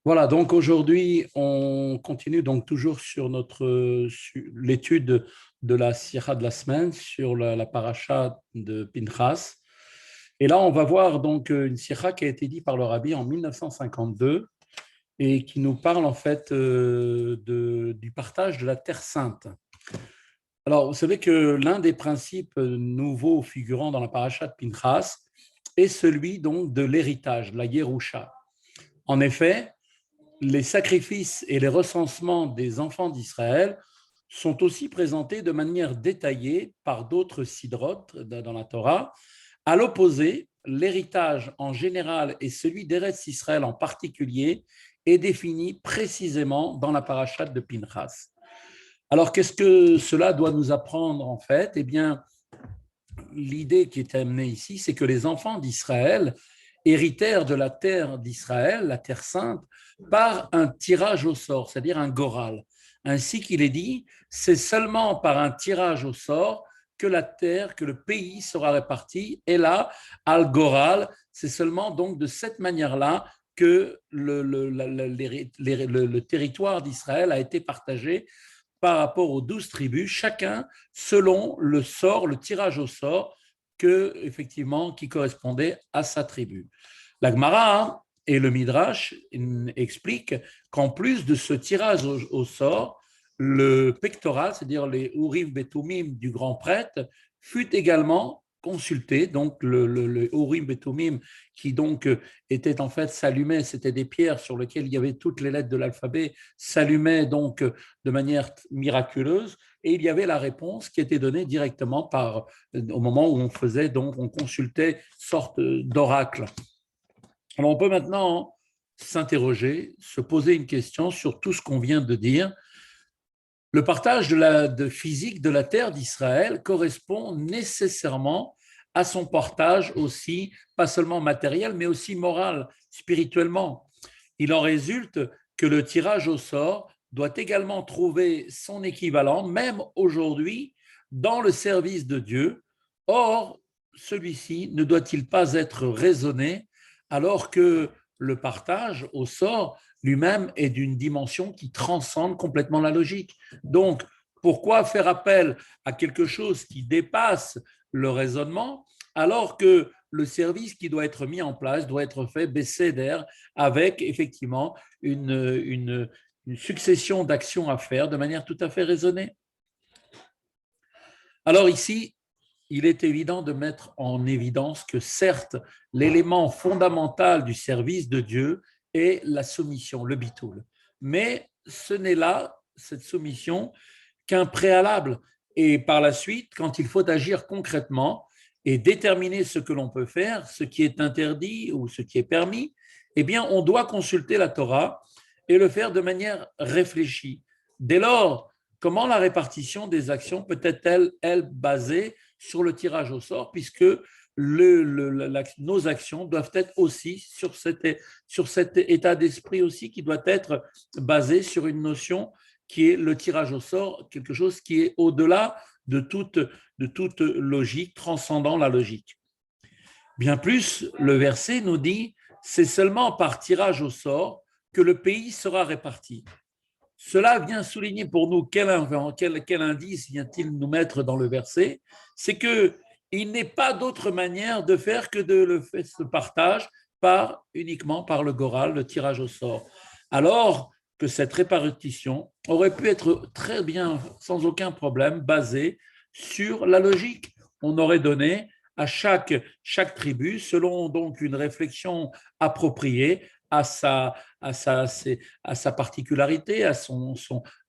Voilà, donc aujourd'hui, on continue donc toujours sur l'étude de la Sira de la semaine, sur la paracha de Pinchas. Et là, on va voir donc une Sira qui a été dite par le Rabbi en 1952 et qui nous parle en fait du partage de la Terre Sainte. Alors, vous savez que l'un des principes nouveaux figurant dans la paracha de Pinchas est celui donc de l'héritage, de la Yerusha. En effet, les sacrifices et les recensements des enfants d'Israël sont aussi présentés de manière détaillée par d'autres sidrotes dans la Torah. À l'opposé, l'héritage en général et celui d'Eretz Israël en particulier est défini précisément dans la parachate de Pinchas. Alors, qu'est-ce que cela doit nous apprendre en fait? Eh bien, l'idée qui est amenée ici, c'est que les enfants d'Israël héritèrent de la terre d'Israël, la terre sainte, par un tirage au sort, c'est-à-dire un goral. Ainsi qu'il est dit, c'est seulement par un tirage au sort que la terre, que le pays sera réparti. Et là, al goral, c'est seulement donc de cette manière-là que le territoire d'Israël a été partagé par rapport aux 12 tribus, chacun selon le sort, le tirage au sort effectivement, qui correspondait à sa tribu. La Gemara et le Midrash expliquent qu'en plus de ce tirage au sort, le pectoral, c'est-à-dire les Urim Betumim du grand prêtre, fut également consulté. Donc, le Urim Betumim, qui donc était en fait s'allumait, c'était des pierres sur lesquelles il y avait toutes les lettres de l'alphabet, s'allumaient donc de manière miraculeuse. Et il y avait la réponse qui était donnée directement au moment où on faisait, donc on consultait sorte d'oracle. Alors on peut maintenant s'interroger, se poser une question sur tout ce qu'on vient de dire. Le partage de physique de la terre d'Israël correspond nécessairement à son partage aussi, pas seulement matériel, mais aussi moral, spirituellement. Il en résulte que le tirage au sort doit également trouver son équivalent, même aujourd'hui, dans le service de Dieu. Or, celui-ci ne doit-il pas être raisonné alors que le partage au sort lui-même est d'une dimension qui transcende complètement la logique. Donc, pourquoi faire appel à quelque chose qui dépasse le raisonnement alors que le service qui doit être mis en place doit être fait baisser d'air avec effectivement une succession d'actions à faire de manière tout à fait raisonnée. Alors ici, il est évident de mettre en évidence que certes, l'élément fondamental du service de Dieu est la soumission, le bitoul. Mais ce n'est là, cette soumission, qu'un préalable. Et par la suite, quand il faut agir concrètement et déterminer ce que l'on peut faire, ce qui est interdit ou ce qui est permis, eh bien, on doit consulter la Torah et le faire de manière réfléchie. Dès lors, comment la répartition des actions peut être, elle, basée sur le tirage au sort, puisque nos actions doivent être aussi sur cet état d'esprit aussi qui doit être basé sur une notion qui est le tirage au sort, quelque chose qui est au-delà de toute logique, transcendant la logique. Bien plus, le verset nous dit, c'est seulement par tirage au sort que le pays sera réparti. Cela vient souligner pour nous quel indice vient-il nous mettre dans le verset, c'est que il n'est pas d'autre manière de faire que ce partage uniquement par le goral, le tirage au sort. Alors que cette répartition aurait pu être très bien, sans aucun problème, basée sur la logique. On aurait donné à chaque tribu, selon donc une réflexion appropriée, à sa, à sa, à sa particularité, à son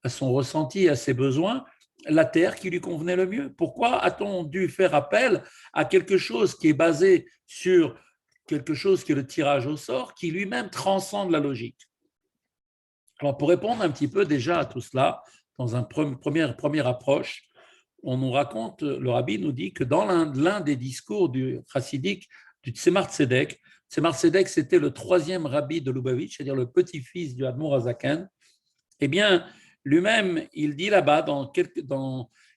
ressenti, à ses besoins, la terre qui lui convenait le mieux. Pourquoi a-t-on dû faire appel à quelque chose qui est basé sur quelque chose qui est le tirage au sort, qui lui-même transcende la logique? Alors, pour répondre un petit peu déjà à tout cela, dans une première approche, on nous raconte, le rabbi nous dit que dans l'un des discours du chassidique, du Tzemar Tzedek, c'était le troisième rabbi de Lubavitch, c'est-à-dire le petit-fils du Admour Azaken, eh bien, lui-même, il dit là-bas,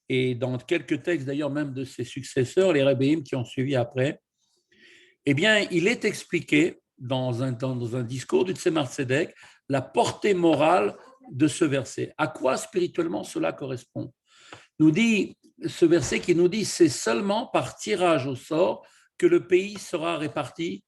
et dans quelques textes d'ailleurs même de ses successeurs, les rabbéim qui ont suivi après, eh bien, il est expliqué dans un discours du Tzemar Tzedek la portée morale de ce verset. À quoi spirituellement cela correspond? Nous dit ce verset qui nous dit c'est seulement par tirage au sort que le pays sera réparti.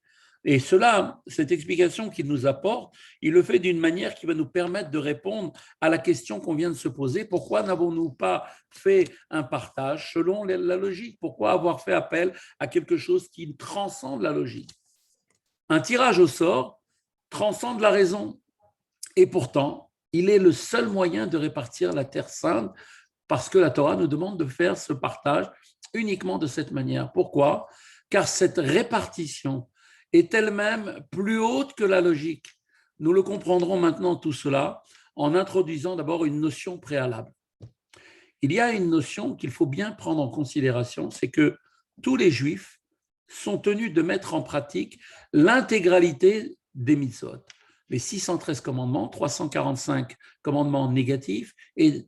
Et cela, cette explication qu'il nous apporte, il le fait d'une manière qui va nous permettre de répondre à la question qu'on vient de se poser. Pourquoi n'avons-nous pas fait un partage selon la logique? Pourquoi avoir fait appel à quelque chose qui transcende la logique? Un tirage au sort transcende la raison. Et pourtant, il est le seul moyen de répartir la terre sainte parce que la Torah nous demande de faire ce partage uniquement de cette manière. Pourquoi? Car cette répartition est elle-même plus haute que la logique. Nous le comprendrons maintenant tout cela en introduisant d'abord une notion préalable. Il y a une notion qu'il faut bien prendre en considération, c'est que tous les Juifs sont tenus de mettre en pratique l'intégralité des mitzvot. Les 613 commandements, 345 commandements négatifs, et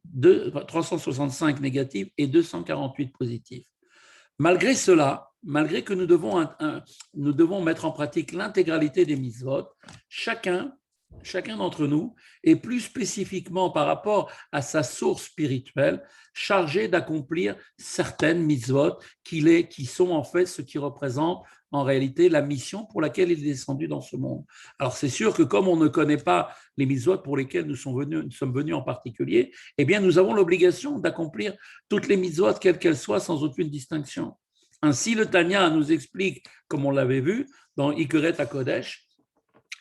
365 négatifs et 248 positifs. Malgré cela, malgré que nous devons mettre en pratique l'intégralité des mitzvot, chacun d'entre nous est plus spécifiquement par rapport à sa source spirituelle chargé d'accomplir certaines mitzvot qui sont en fait ce qui représente en réalité la mission pour laquelle il est descendu dans ce monde. Alors c'est sûr que comme on ne connaît pas les mitzvot pour lesquelles nous sommes venus en particulier, eh bien nous avons l'obligation d'accomplir toutes les mitzvot quelles qu'elles soient sans aucune distinction. Ainsi le Tanya nous explique, comme on l'avait vu dans Ikeret HaKodesh,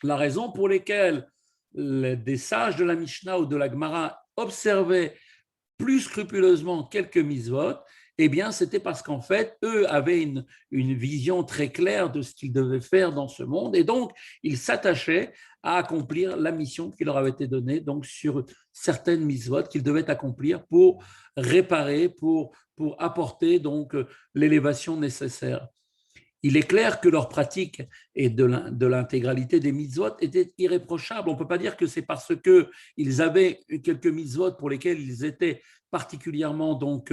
la raison pour laquelle des sages de la Mishnah ou de la Gemara observaient plus scrupuleusement quelques mitzvot, eh bien, c'était parce qu'en fait, eux avaient une vision très claire de ce qu'ils devaient faire dans ce monde, et donc, ils s'attachaient à accomplir la mission qui leur avait été donnée, donc sur certaines mitzvot qu'ils devaient accomplir pour réparer, pour apporter donc l'élévation nécessaire. Il est clair que leur pratique et de l'intégralité des mitzvot était irréprochable. On ne peut pas dire que c'est parce qu'ils avaient quelques mitzvot pour lesquels ils étaient particulièrement donc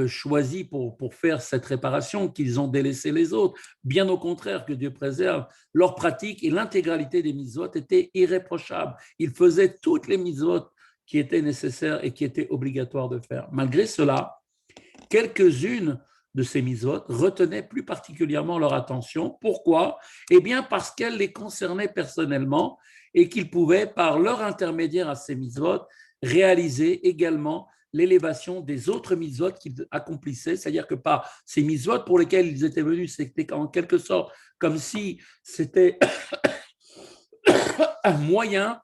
choisis pour faire cette réparation qu'ils ont délaissé les autres. Bien au contraire, que Dieu préserve, leur pratique et l'intégralité des mitzvot étaient irréprochables. Ils faisaient toutes les mitzvot qui étaient nécessaires et qui étaient obligatoires de faire. Malgré cela, quelques-unes de ces mitzvot retenaient plus particulièrement leur attention. Pourquoi? Eh bien, parce qu'elles les concernaient personnellement et qu'ils pouvaient, par leur intermédiaire à ces mitzvot, réaliser également l'élévation des autres mitzvot qu'ils accomplissaient, c'est-à-dire que par ces mitzvot pour lesquels ils étaient venus, c'était en quelque sorte comme si c'était un moyen,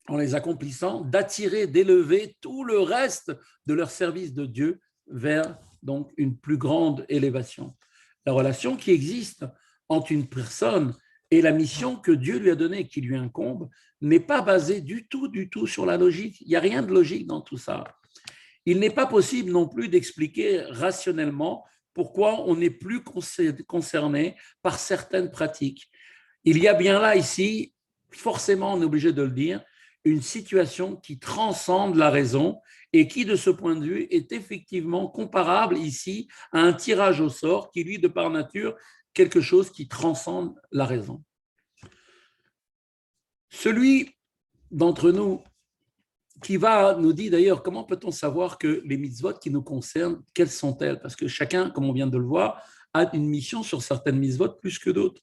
en les accomplissant, d'attirer, d'élever tout le reste de leur service de Dieu vers donc une plus grande élévation. La relation qui existe entre une personne et la mission que Dieu lui a donnée, qui lui incombe, n'est pas basée du tout sur la logique. Il n'y a rien de logique dans tout ça. Il n'est pas possible non plus d'expliquer rationnellement pourquoi on n'est plus concerné par certaines pratiques. Il y a bien là, ici, forcément, on est obligé de le dire, une situation qui transcende la raison et qui, de ce point de vue, est effectivement comparable ici à un tirage au sort qui, lui, de par nature, quelque chose qui transcende la raison. Celui d'entre nous qui nous dit d'ailleurs, comment peut-on savoir que les mitzvot qui nous concernent, quelles sont-elles? Parce que chacun, comme on vient de le voir, a une mission sur certaines mitzvot plus que d'autres,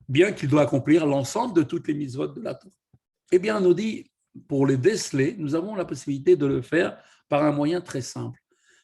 bien qu'il doit accomplir l'ensemble de toutes les mitzvot de la Torah. Eh bien, on nous dit, pour les déceler, nous avons la possibilité de le faire par un moyen très simple.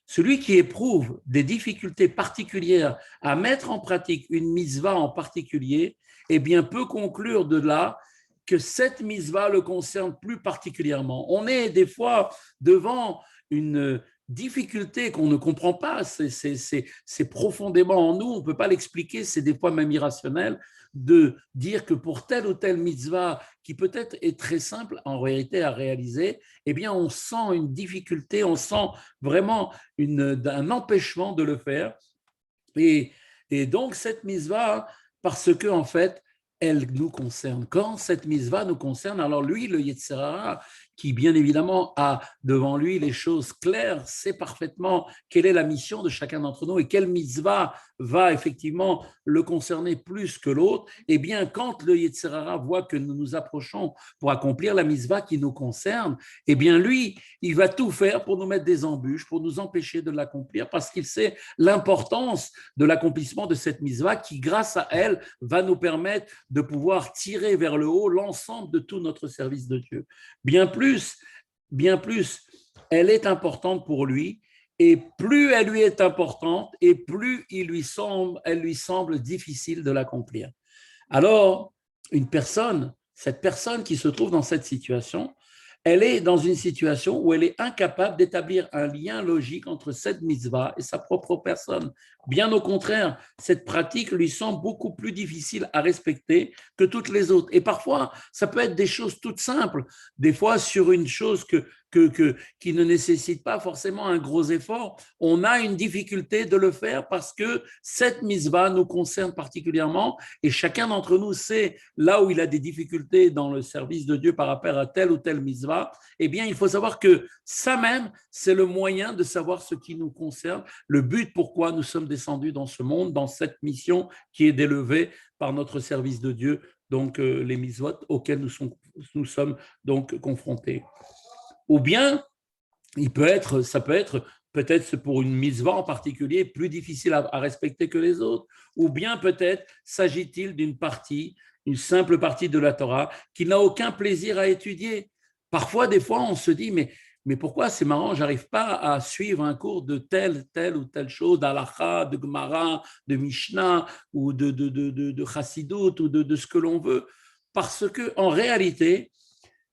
Celui qui éprouve des difficultés particulières à mettre en pratique une mitzvah en particulier, eh bien, peut conclure de là que cette mitzvah le concerne plus particulièrement. On est des fois devant une difficulté qu'on ne comprend pas, c'est profondément en nous, on ne peut pas l'expliquer, c'est des fois même irrationnel, de dire que pour telle ou telle mitzvah, qui peut-être est très simple en réalité à réaliser, eh bien on sent une difficulté, on sent vraiment un empêchement de le faire. Et donc cette mitzvah, parce que en fait, elle nous concerne. Quand cette mitzvah nous concerne, alors lui, le Yetzer Hara, qui bien évidemment a devant lui les choses claires, sait parfaitement quelle est la mission de chacun d'entre nous et quelle mitzvah va effectivement le concerner plus que l'autre, eh bien, quand le Yetzer Hara voit que nous nous approchons pour accomplir la mitzvah qui nous concerne, eh bien, lui, il va tout faire pour nous mettre des embûches, pour nous empêcher de l'accomplir, parce qu'il sait l'importance de l'accomplissement de cette mitzvah qui, grâce à elle, va nous permettre de pouvoir tirer vers le haut l'ensemble de tout notre service de Dieu. Bien plus, elle est importante pour lui, et plus elle lui est importante, et plus elle lui semble difficile de l'accomplir. Alors, cette personne qui se trouve dans cette situation, elle est dans une situation où elle est incapable d'établir un lien logique entre cette mitzvah et sa propre personne. Bien au contraire, cette pratique lui semble beaucoup plus difficile à respecter que toutes les autres. Et parfois, ça peut être des choses toutes simples, des fois sur une chose qui ne nécessite pas forcément un gros effort, on a une difficulté de le faire parce que cette mitzvah nous concerne particulièrement et chacun d'entre nous sait là où il a des difficultés dans le service de Dieu par rapport à telle ou telle mitzvah. Eh bien, il faut savoir que ça même, c'est le moyen de savoir ce qui nous concerne, le but pourquoi nous sommes descendus dans ce monde, dans cette mission qui est d'élever par notre service de Dieu, donc les mitzvot auxquelles nous sommes donc confrontés. Ou bien, ça peut être peut-être pour une mitzvah en particulier plus difficile à respecter que les autres, ou bien peut-être s'agit-il d'une partie, une simple partie de la Torah qu'il n'a aucun plaisir à étudier. Parfois, des fois, on se dit, mais pourquoi c'est marrant, j'arrive pas à suivre un cours de telle ou telle chose, d'Halakha, de Gemara, de Mishnah, ou de Chassidut, ou de ce que l'on veut, parce que en réalité,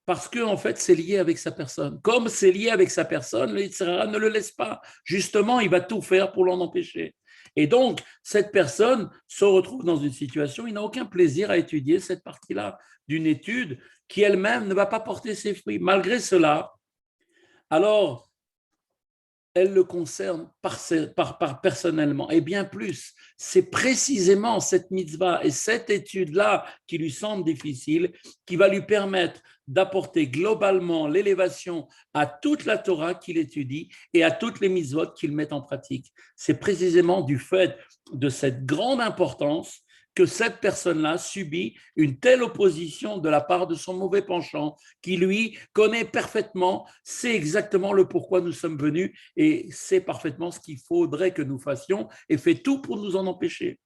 parce que en fait, c'est lié avec sa personne. Comme c'est lié avec sa personne, le Yetzer Hara ne le laisse pas. Justement, il va tout faire pour l'en empêcher. Et donc, cette personne se retrouve dans une situation, il n'a aucun plaisir à étudier cette partie-là d'une étude qui elle-même ne va pas porter ses fruits. Malgré cela, alors, elle le concerne personnellement. Et bien plus, c'est précisément cette mitzvah et cette étude-là qui lui semble difficile, qui va lui permettre d'apporter globalement l'élévation à toute la Torah qu'il étudie et à toutes les mitzvot qu'il met en pratique. C'est précisément du fait de cette grande importance que cette personne-là subit une telle opposition de la part de son mauvais penchant, qui lui connaît parfaitement, sait exactement le pourquoi nous sommes venus et sait parfaitement ce qu'il faudrait que nous fassions et fait tout pour nous en empêcher.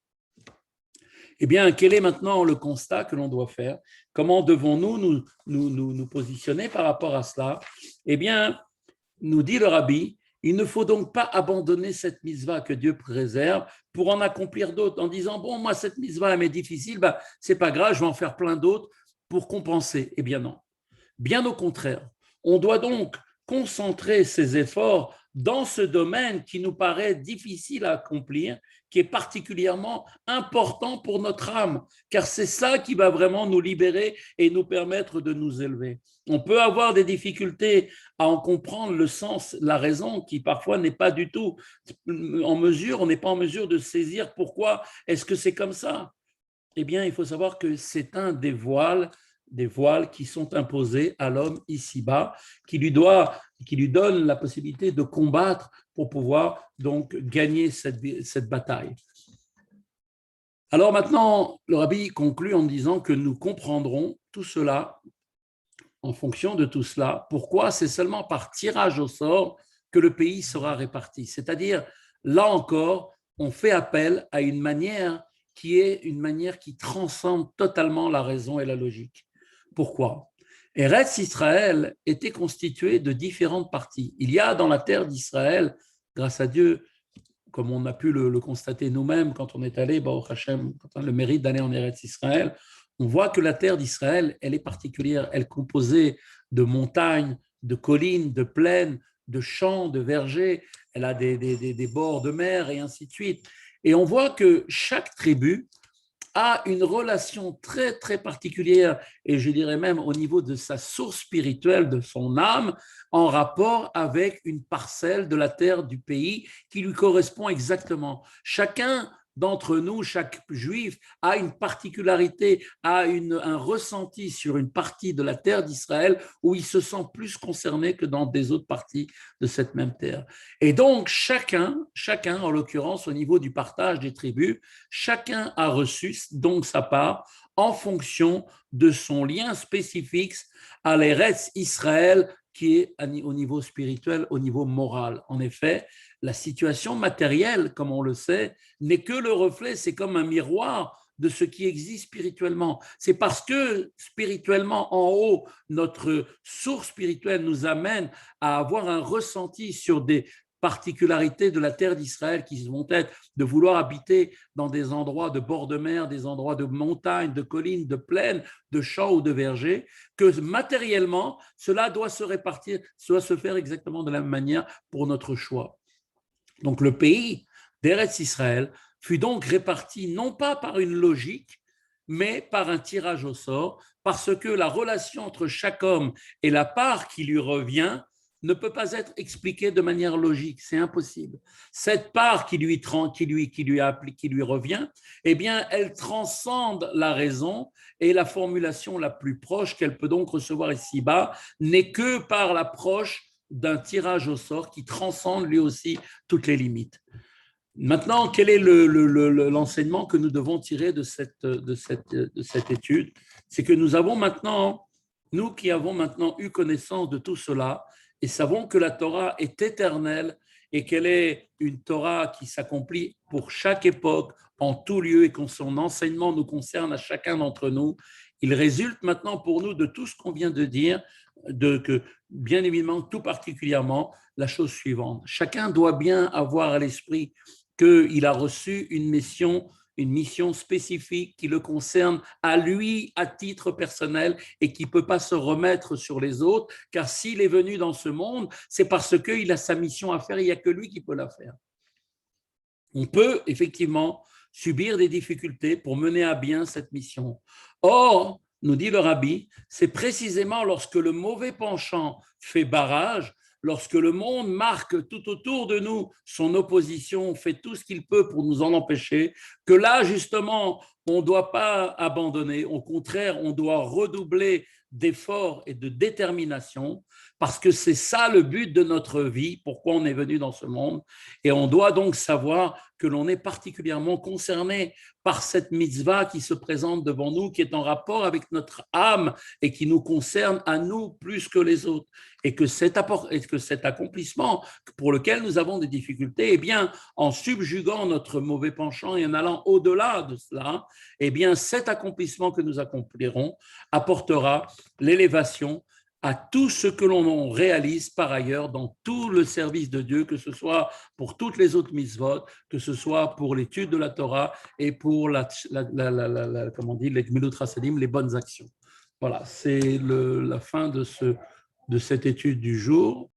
Eh bien, quel est maintenant le constat que l'on doit faire? Comment devons-nous nous positionner par rapport à cela? Eh bien, nous dit le Rabbi, il ne faut donc pas abandonner cette mitzvah que Dieu préserve pour en accomplir d'autres en disant, bon, moi, cette mitzvah, elle m'est difficile, c'est pas grave, je vais en faire plein d'autres pour compenser. Eh bien non. Bien au contraire, on doit donc concentrer ses efforts dans ce domaine qui nous paraît difficile à accomplir, qui est particulièrement important pour notre âme, car c'est ça qui va vraiment nous libérer et nous permettre de nous élever. On peut avoir des difficultés à en comprendre le sens, la raison, qui parfois n'est pas du tout en mesure, on n'est pas en mesure de saisir pourquoi est-ce que c'est comme ça. Eh bien, il faut savoir que c'est un des voiles qui sont imposés à l'homme ici-bas, qui lui donne la possibilité de combattre pour pouvoir donc gagner cette bataille. Alors maintenant, le Rabbi conclut en disant que nous comprendrons tout cela en fonction de tout cela. Pourquoi? C'est seulement par tirage au sort que le pays sera réparti. C'est-à-dire, là encore, on fait appel à une manière qui est une manière qui transcende totalement la raison et la logique. Pourquoi? Eretz Israël était constitué de différentes parties. Il y a dans la terre d'Israël, grâce à Dieu, comme on a pu le constater nous-mêmes quand on est allé, Baruch Hashem, quand on a le mérite d'aller en Eretz Israël, on voit que la terre d'Israël, elle est particulière, elle est composée de montagnes, de collines, de plaines, de champs, de vergers, elle a des bords de mer et ainsi de suite. Et on voit que chaque tribu a une relation très, très particulière, et je dirais même au niveau de sa source spirituelle, de son âme, en rapport avec une parcelle de la terre du pays qui lui correspond exactement. Chacun d'entre nous, chaque juif, a une particularité, a un ressenti sur une partie de la terre d'Israël où il se sent plus concerné que dans des autres parties de cette même terre. Et donc, chacun, en l'occurrence, au niveau du partage des tribus, chacun a reçu donc sa part en fonction de son lien spécifique à l'Eretz Israël, qui est au niveau spirituel, au niveau moral. En effet, la situation matérielle, comme on le sait, n'est que le reflet, c'est comme un miroir de ce qui existe spirituellement. C'est parce que spirituellement, en haut, notre source spirituelle nous amène à avoir un ressenti sur des particularités de la terre d'Israël qui vont être de vouloir habiter dans des endroits de bord de mer, des endroits de montagnes, de collines, de plaines, de champs ou de vergers, que matériellement, cela doit se répartir, doit se faire exactement de la même manière pour notre choix. Donc le pays d'Eretz Israël fut donc réparti non pas par une logique, mais par un tirage au sort, parce que la relation entre chaque homme et la part qui lui revient ne peut pas être expliquée de manière logique, c'est impossible. Cette part qui lui revient, eh bien, elle transcende la raison et la formulation la plus proche qu'elle peut donc recevoir ici-bas n'est que par l'approche d'un tirage au sort qui transcende lui aussi toutes les limites. Maintenant, quel est l'enseignement que nous devons tirer de cette étude? C'est que nous avons maintenant, nous qui avons maintenant eu connaissance de tout cela et savons que la Torah est éternelle et qu'elle est une Torah qui s'accomplit pour chaque époque, en tout lieu, et que son enseignement nous concerne à chacun d'entre nous, il résulte maintenant pour nous de tout ce qu'on vient de dire, que bien évidemment, tout particulièrement, la chose suivante. Chacun doit bien avoir à l'esprit qu'il a reçu une mission spécifique qui le concerne à lui à titre personnel et qui ne peut pas se remettre sur les autres, car s'il est venu dans ce monde, c'est parce qu'il a sa mission à faire, il n'y a que lui qui peut la faire. On peut effectivement subir des difficultés pour mener à bien cette mission. Or, nous dit le rabbi, c'est précisément lorsque le mauvais penchant fait barrage, lorsque le monde marque tout autour de nous son opposition, fait tout ce qu'il peut pour nous en empêcher, que là, justement, on ne doit pas abandonner. Au contraire, on doit redoubler d'efforts et de détermination, parce que c'est ça le but de notre vie, pourquoi on est venu dans ce monde. Et on doit donc savoir que l'on est particulièrement concerné par cette mitzvah qui se présente devant nous, qui est en rapport avec notre âme et qui nous concerne à nous plus que les autres. Et que cet accomplissement pour lequel nous avons des difficultés, eh bien, en subjuguant notre mauvais penchant et en allant au-delà de cela, eh bien, cet accomplissement que nous accomplirons apportera l'élévation à tout ce que l'on réalise par ailleurs dans tout le service de Dieu, que ce soit pour toutes les autres mitzvot, que ce soit pour l'étude de la Torah et pour comment on dit, les gmilut chasadim, les bonnes actions. Voilà, c'est la fin de cette étude du jour.